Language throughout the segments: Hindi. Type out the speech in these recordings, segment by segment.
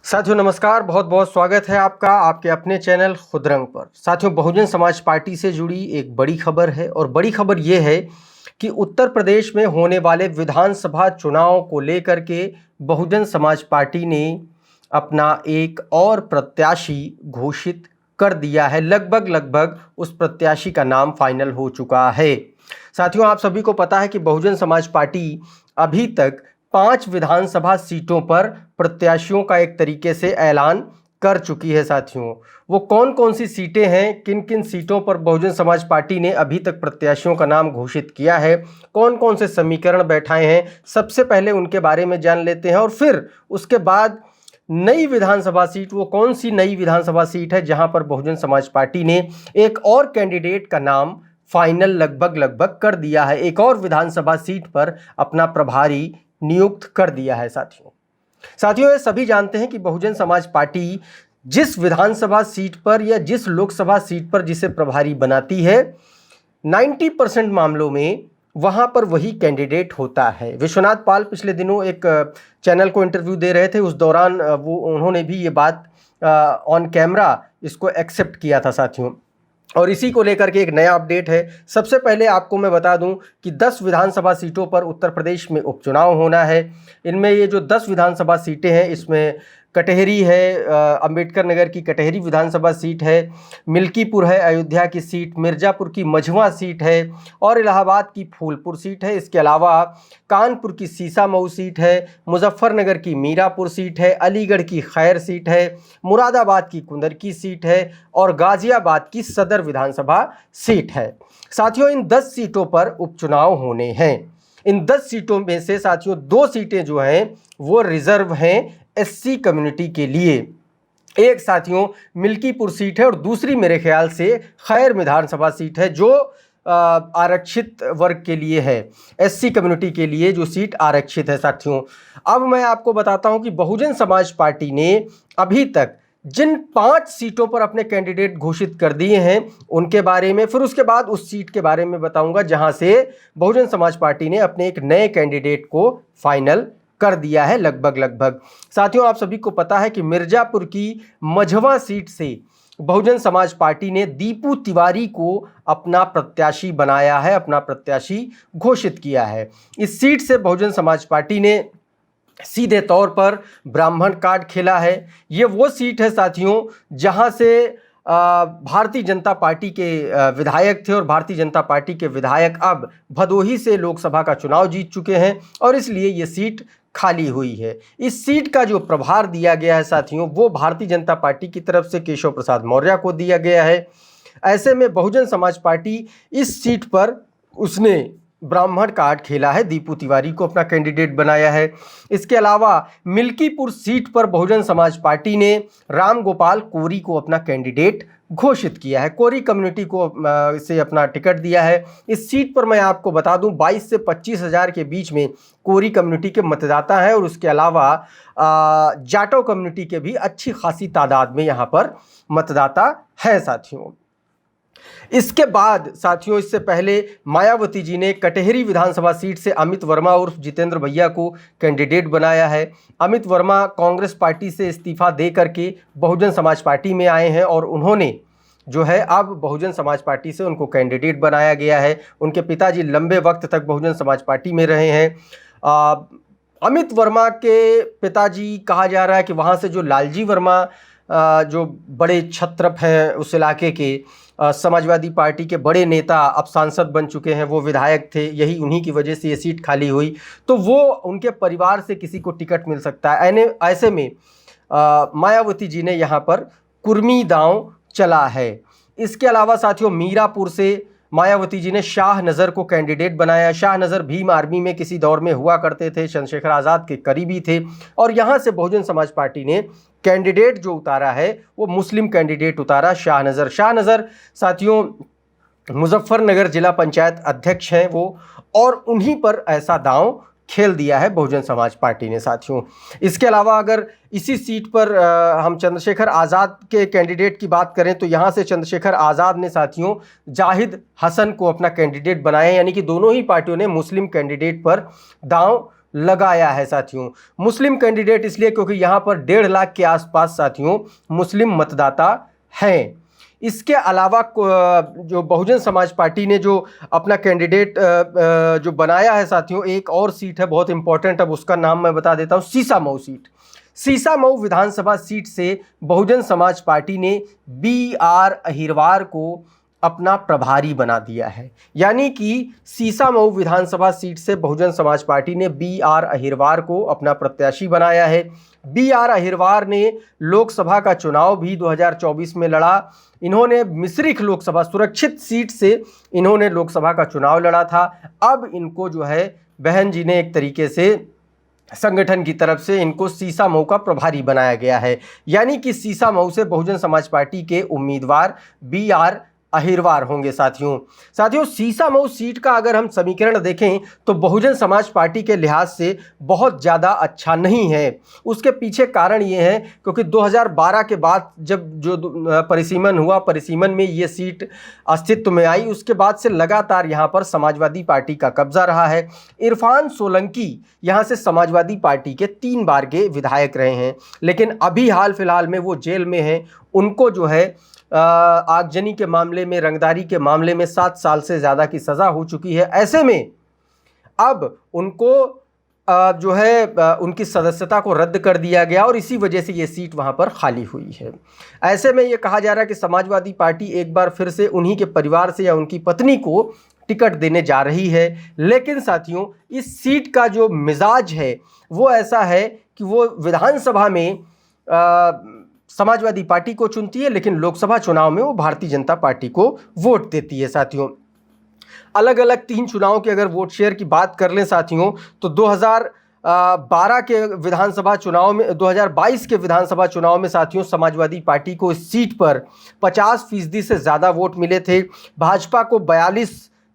साथियों नमस्कार, बहुत बहुत स्वागत है आपका आपके अपने चैनल खुदरंग पर। साथियों, बहुजन समाज पार्टी से जुड़ी एक बड़ी खबर है और बड़ी खबर ये है कि उत्तर प्रदेश में होने वाले विधानसभा चुनाव को लेकर के बहुजन समाज पार्टी ने अपना एक और प्रत्याशी घोषित कर दिया है। लगभग उस प्रत्याशी का नाम फाइनल हो चुका है। साथियों, आप सभी को पता है कि बहुजन समाज पार्टी अभी तक 5 विधानसभा सीटों पर प्रत्याशियों का एक तरीके से ऐलान कर चुकी है। साथियों, वो कौन कौन सी सीटें हैं, किन किन सीटों पर बहुजन समाज पार्टी ने अभी तक प्रत्याशियों का नाम घोषित किया है, कौन कौन से समीकरण बैठाए हैं, सबसे पहले उनके बारे में जान लेते हैं। और फिर उसके बाद नई विधानसभा सीट, वो कौन सी नई विधानसभा सीट है जहां पर बहुजन समाज पार्टी ने एक और कैंडिडेट का नाम फाइनल लगभग कर दिया है, एक और विधानसभा सीट पर अपना प्रभारी नियुक्त कर दिया है। साथियों, ये सभी जानते हैं कि बहुजन समाज पार्टी जिस विधानसभा सीट पर या जिस लोकसभा सीट पर जिसे प्रभारी बनाती है, 90% मामलों में वहां पर वही कैंडिडेट होता है। विश्वनाथ पाल पिछले दिनों एक चैनल को इंटरव्यू दे रहे थे, उस दौरान उन्होंने भी ये बात ऑन कैमरा इसको एक्सेप्ट किया था। साथियों, और इसी को लेकर के एक नया अपडेट है। सबसे पहले आपको मैं बता दूं कि 10 विधानसभा सीटों पर उत्तर प्रदेश में उपचुनाव होना है। इनमें ये जो 10 विधानसभा सीटें हैं, इसमें कटहरी है, अंबेडकर नगर की कटहरी विधानसभा सीट है, मिल्कीपुर है अयोध्या की सीट, मिर्ज़ापुर की मझवा सीट है और इलाहाबाद की फूलपुर सीट है। इसके अलावा कानपुर की सीसामऊ सीट है, मुजफ्फरनगर की मीरापुर सीट है, अलीगढ़ की खैर सीट है, मुरादाबाद की कुंदरकी सीट है और गाजियाबाद की सदर विधानसभा सीट है। साथियों, इन 10 सीटों पर उपचुनाव होने हैं। इन 10 सीटों में से साथियों 2 सीटें जो हैं वो रिजर्व हैं एससी कम्युनिटी के लिए। एक साथियों मिल्कीपुर सीट है और दूसरी मेरे ख्याल से खैर विधानसभा सीट है जो आरक्षित वर्ग के लिए है, एससी कम्युनिटी के लिए जो सीट आरक्षित है। साथियों, अब मैं आपको बताता हूं कि बहुजन समाज पार्टी ने अभी तक जिन 5 सीटों पर अपने कैंडिडेट घोषित कर दिए हैं उनके बारे में, फिर उसके बाद उस सीट के बारे में बताऊंगा जहां से बहुजन समाज पार्टी ने अपने एक नए कैंडिडेट को फाइनल कर दिया है लगभग। साथियों, आप सभी को पता है कि मिर्ज़ापुर की मझवा सीट से बहुजन समाज पार्टी ने दीपू तिवारी को अपना प्रत्याशी बनाया है, अपना प्रत्याशी घोषित किया है। इस सीट से बहुजन समाज पार्टी ने सीधे तौर पर ब्राह्मण कार्ड खेला है। ये वो सीट है साथियों जहां से भारतीय जनता पार्टी के विधायक थे और भारतीय जनता पार्टी के विधायक अब भदोही से लोकसभा का चुनाव जीत चुके हैं और इसलिए ये सीट खाली हुई है। इस सीट का जो प्रभार दिया गया है साथियों, वो भारतीय जनता पार्टी की तरफ से केशव प्रसाद मौर्य को दिया गया है। ऐसे में बहुजन समाज पार्टी इस सीट पर उसने ब्राह्मण कार्ड खेला है, दीपू तिवारी को अपना कैंडिडेट बनाया है। इसके अलावा मिल्कीपुर सीट पर बहुजन समाज पार्टी ने राम गोपाल कोरी को अपना कैंडिडेट घोषित किया है, कोरी कम्युनिटी को से अपना टिकट दिया है। इस सीट पर मैं आपको बता दूं 22 से 25 हज़ार के बीच में कोरी कम्युनिटी के मतदाता हैं और उसके अलावा जाटो कम्युनिटी के भी अच्छी खासी तादाद में यहाँ पर मतदाता हैं। साथियों, इसके बाद साथियों, इससे पहले मायावती जी ने कटहरी विधानसभा सीट से अमित वर्मा उर्फ जितेंद्र भैया को कैंडिडेट बनाया है। अमित वर्मा कांग्रेस पार्टी से इस्तीफा दे करके बहुजन समाज पार्टी में आए हैं और उन्होंने जो है अब बहुजन समाज पार्टी से उनको कैंडिडेट बनाया गया है। उनके पिताजी लंबे वक्त तक बहुजन समाज पार्टी में रहे हैं। अमित वर्मा के पिताजी कहा जा रहा है कि वहाँ से जो लालजी वर्मा जो बड़े छत्रप हैं उस इलाके के, समाजवादी पार्टी के बड़े नेता, अब सांसद बन चुके हैं, वो विधायक थे, यही उन्हीं की वजह से ये सीट खाली हुई, तो वो उनके परिवार से किसी को टिकट मिल सकता है। ऐसे में मायावती जी ने यहाँ पर कुर्मी दांव चला है। इसके अलावा साथियों मीरापुर से मायावती जी ने शाह नज़र को कैंडिडेट बनाया। शाह नज़र भीम आर्मी में किसी दौर में हुआ करते थे, चंद्रशेखर आज़ाद के करीबी थे और यहाँ से बहुजन समाज पार्टी ने कैंडिडेट जो उतारा है वो मुस्लिम कैंडिडेट उतारा, शाह नज़र। शाह नज़र साथियों मुजफ्फरनगर जिला पंचायत अध्यक्ष हैं वो, और उन्हीं पर ऐसा दांव खेल दिया है बहुजन समाज पार्टी ने। साथियों, इसके अलावा अगर इसी सीट पर हम चंद्रशेखर आज़ाद के कैंडिडेट की बात करें तो यहाँ से चंद्रशेखर आज़ाद ने साथियों जाहिद हसन को अपना कैंडिडेट बनाया, यानी कि दोनों ही पार्टियों ने मुस्लिम कैंडिडेट पर दांव लगाया है साथियों। मुस्लिम कैंडिडेट इसलिए क्योंकि यहाँ पर 1.5 लाख के आसपास साथियों मुस्लिम मतदाता हैं। इसके अलावा जो बहुजन समाज पार्टी ने जो अपना कैंडिडेट जो बनाया है साथियों, एक और सीट है बहुत इंपॉर्टेंट, अब उसका नाम मैं बता देता हूँ, सीसामऊ सीट। सीसामऊ विधानसभा सीट से बहुजन समाज पार्टी ने BR अहिरवार को अपना प्रभारी बना दिया है। यानी कि सीसामऊ विधानसभा सीट से बहुजन समाज पार्टी ने BR अहिरवार को अपना प्रत्याशी बनाया है। BR अहिरवार ने लोकसभा का चुनाव भी 2024 में लड़ा। इन्होंने मिश्रिख लोकसभा सुरक्षित सीट से इन्होंने लोकसभा का चुनाव लड़ा था। अब इनको जो है बहन जी ने एक तरीके से संगठन की तरफ से इनको सीसामऊ का प्रभारी बनाया गया है। यानी कि सीसामऊ से बहुजन समाज पार्टी के उम्मीदवार BR अहिरवार होंगे साथियों। सीसामऊ सीट का अगर हम समीकरण देखें तो बहुजन समाज पार्टी के लिहाज से बहुत ज़्यादा अच्छा नहीं है। उसके पीछे कारण ये है क्योंकि 2012 के बाद जब जो परिसीमन हुआ, परिसीमन में ये सीट अस्तित्व में आई, उसके बाद से लगातार यहाँ पर समाजवादी पार्टी का कब्जा रहा है। इरफान सोलंकी यहाँ से समाजवादी पार्टी के 3 बार के विधायक रहे हैं, लेकिन अभी हाल फिलहाल में वो जेल में हैं। उनको जो है आगजनी के मामले में, रंगदारी के मामले में 7 साल से ज़्यादा की सज़ा हो चुकी है। ऐसे में अब उनको जो है उनकी सदस्यता को रद्द कर दिया गया और इसी वजह से ये सीट वहाँ पर खाली हुई है। ऐसे में ये कहा जा रहा है कि समाजवादी पार्टी एक बार फिर से उन्हीं के परिवार से या उनकी पत्नी को टिकट देने जा रही है। लेकिन साथियों, इस सीट का जो मिजाज है वो ऐसा है कि वो विधानसभा में समाजवादी पार्टी को चुनती है, लेकिन लोकसभा चुनाव में वो भारतीय जनता पार्टी को वोट देती है साथियों। अलग अलग 3 चुनावों के अगर वोट शेयर की बात कर लें साथियों, तो 2012 के विधानसभा चुनाव में, 2022 के विधानसभा चुनाव में साथियों समाजवादी पार्टी को इस सीट पर 50% से ज़्यादा वोट मिले थे। भाजपा को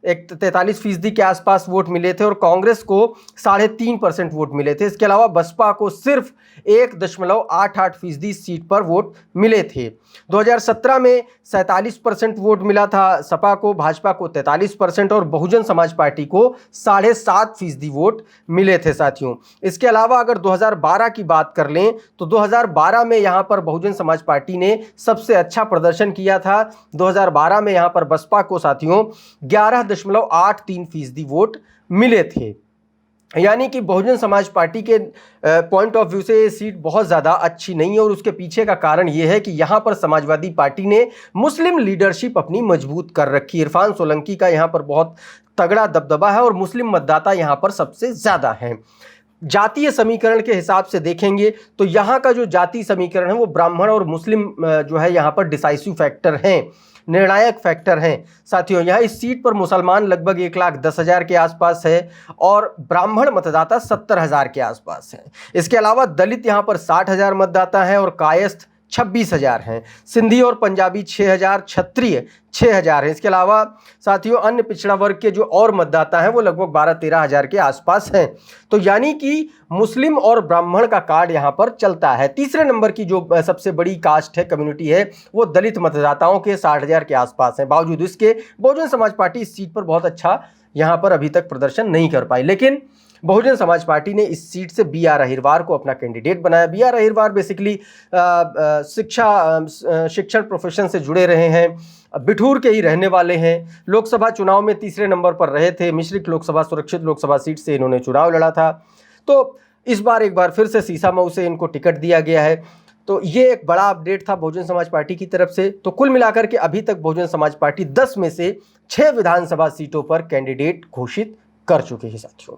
43% के आसपास वोट मिले थे और कांग्रेस को 3.5% वोट मिले थे। इसके अलावा बसपा को सिर्फ 1.88% सीट पर वोट मिले थे। 2017 में 47% वोट मिला था सपा को, भाजपा को 43% और बहुजन समाज पार्टी को 7.5% वोट मिले थे साथियों। इसके अलावा अगर 2012 की बात कर लें तो 2012 में यहाँ पर बहुजन समाज पार्टी ने सबसे अच्छा प्रदर्शन किया था। 2012 में यहाँ पर बसपा को साथियों 11.83% वोट मिले थे। यानी कि बहुजन समाज पार्टी के पॉइंट ऑफ व्यू से ये सीट बहुत ज़्यादा अच्छी नहीं है और उसके पीछे का कारण ये है कि यहाँ पर समाजवादी पार्टी ने मुस्लिम लीडरशिप अपनी मजबूत कर रखी है। इरफान सोलंकी का यहाँ पर बहुत तगड़ा दबदबा है और मुस्लिम मतदाता यहाँ पर सबसे ज़्यादा हैं। जातीय समीकरण के हिसाब से देखेंगे तो यहाँ का जो जातीय समीकरण है वो ब्राह्मण और मुस्लिम जो है यहाँ पर डिसाइसिव फैक्टर हैं, निर्णायक फैक्टर हैं साथियों। यहाँ इस सीट पर मुसलमान लगभग 1,10,000 के आसपास है और ब्राह्मण मतदाता 70,000 के आसपास हैं। इसके अलावा दलित यहाँ पर 60,000 मतदाता हैं और कायस्थ 26,000 हैं। सिंधी और पंजाबी 6,000, क्षत्रिय 6,000 हैं। इसके अलावा साथियों अन्य पिछड़ा वर्ग के जो और मतदाता हैं वो लगभग 12-13,000 के आसपास हैं। तो यानी कि मुस्लिम और ब्राह्मण का कार्ड यहाँ पर चलता है। तीसरे नंबर की जो सबसे बड़ी कास्ट है, कम्युनिटी है, वो दलित मतदाताओं के 60,000 के आसपास है। बावजूद इसके बहुजन समाज पार्टी इस सीट पर बहुत अच्छा यहाँ पर अभी तक प्रदर्शन नहीं कर पाई, लेकिन बहुजन समाज पार्टी ने इस सीट से BR अहिरवार को अपना कैंडिडेट बनाया। BR अहिरवार बेसिकली शिक्षण प्रोफेशन से जुड़े रहे हैं, बिठूर के ही रहने वाले हैं। लोकसभा चुनाव में 3रे नंबर पर रहे थे। मिश्रिख लोकसभा सुरक्षित लोकसभा सीट से इन्होंने चुनाव लड़ा था। तो इस बार एक बार फिर से सीसामऊ से इनको टिकट दिया गया है। तो ये एक बड़ा अपडेट था बहुजन समाज पार्टी की तरफ से। तो कुल मिलाकर के अभी तक बहुजन समाज पार्टी 10 में से 6 विधानसभा सीटों पर कैंडिडेट घोषित कर चुके हैं साथियों।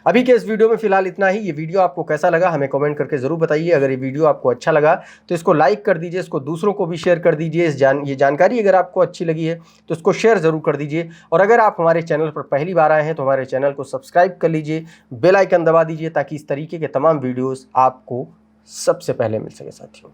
अभी के इस वीडियो में फिलहाल इतना ही। ये वीडियो आपको कैसा लगा हमें कमेंट करके ज़रूर बताइए। अगर ये वीडियो आपको अच्छा लगा तो इसको लाइक कर दीजिए, इसको दूसरों को भी शेयर कर दीजिए। ये जानकारी अगर आपको अच्छी लगी है तो इसको शेयर ज़रूर कर दीजिए। और अगर आप हमारे चैनल पर पहली बार आए हैं तो हमारे चैनल को सब्सक्राइब कर लीजिए, बेल आइकन दबा दीजिए ताकि इस तरीके के तमाम वीडियोज़ आपको सबसे पहले मिल सके साथियों।